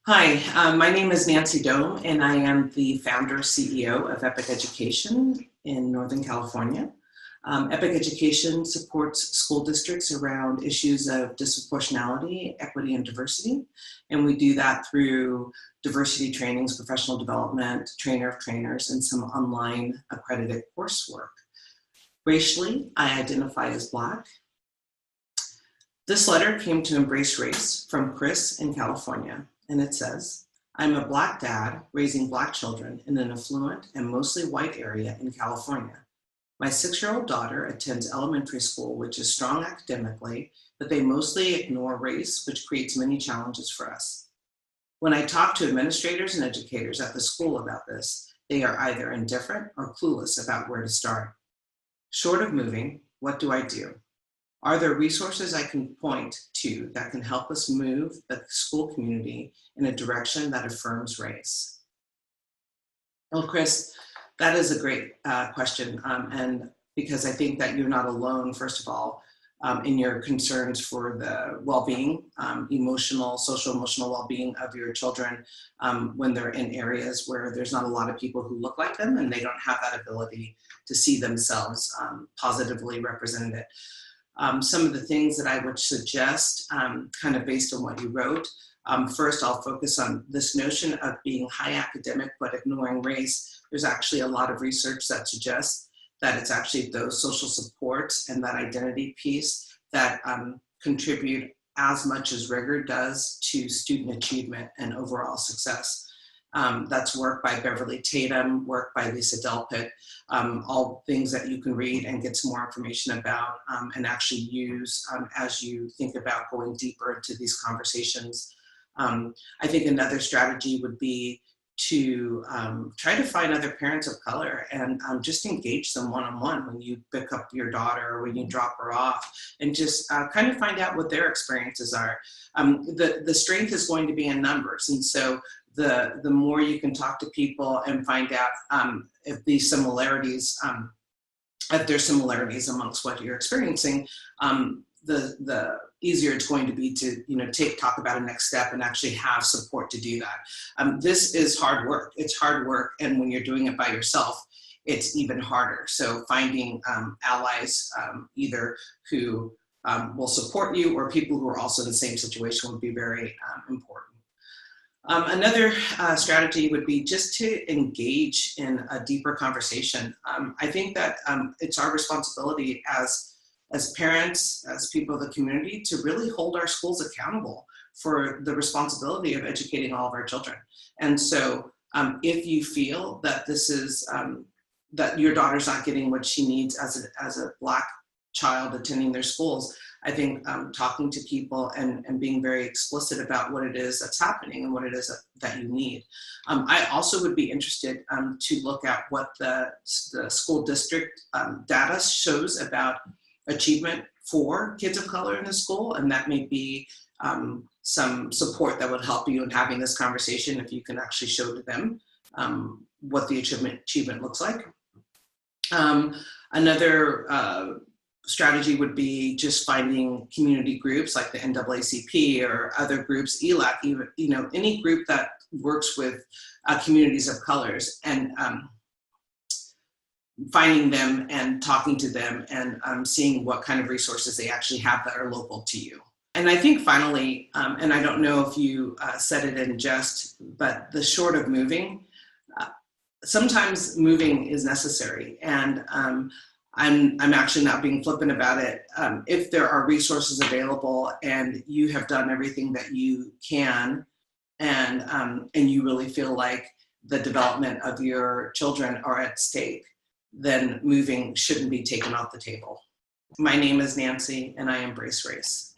Hi, my name is Nancy Dome, and I am the founder CEO of Epic Education in Northern California. Epic Education supports school districts around issues of disproportionality, equity, and diversity. And we do that through diversity trainings, professional development, trainer of trainers, and some online accredited coursework. Racially, I identify as Black. This letter came to EmbraceRace from Chris in California, and it says, I'm a Black dad raising Black children in an affluent and mostly white area in California. My 6-year-old daughter attends elementary school, which is strong academically, but they mostly ignore race, which creates many challenges for us. When I talk to administrators and educators at the school about this, they are either indifferent or clueless about where to start. Short of moving, what do I do? Are there resources I can point to that can help us move the school community in a direction that affirms race? Well, Chris, that is a great question. And because I think that you're not alone, first of all, in your concerns for the well-being, social, emotional well-being of your children when they're in areas where there's not a lot of people who look like them and they don't have that ability to see themselves positively represented. Some of the things that I would suggest, kind of based on what you wrote, first I'll focus on this notion of being high academic but ignoring race. There's actually a lot of research that suggests that it's actually those social supports and that identity piece that contribute as much as rigor does to student achievement and overall success. That's work by Beverly, Tatum, work by Delpit, all things that you can read and get some more information about and actually use as you think about going deeper into these conversations. I think another strategy would be to try to find other parents of color and just engage them one-on-one when you pick up your daughter or when you drop her off, and just kind of find out what their experiences are. The strength is going to be in numbers, and so the more you can talk to people and find out if these similarities, if there's similarities amongst what you're experiencing, the easier it's going to be to talk about a next step and actually have support to do that. This is hard work. It's hard work, and when you're doing it by yourself, it's even harder. So finding allies, either who will support you or people who are also in the same situation, would be very important. Another strategy would be just to engage in a deeper conversation. I think that it's our responsibility as parents, as people of the community, to really hold our schools accountable for the responsibility of educating all of our children. And so if you feel that this is, that your daughter's not getting what she needs as a Black child attending their schools, I think talking to people and being very explicit about what it is that's happening and what it is that you need. I also would be interested to look at what the school district data shows about achievement for kids of color in the school, and that may be some support that would help you in having this conversation if you can actually show to them what the achievement looks like. Another strategy would be just finding community groups like the NAACP or other groups, ELAC, even, any group that works with communities of colors, and finding them and talking to them and seeing what kind of resources they actually have that are local to you. And I think finally, and I don't know if you said it in jest, but the short of moving, sometimes moving is necessary. And I'm actually not being flippant about it. If there are resources available and you have done everything that you can, and you really feel like the development of your children are at stake, then moving shouldn't be taken off the table. My name is Nancy, and I embrace race.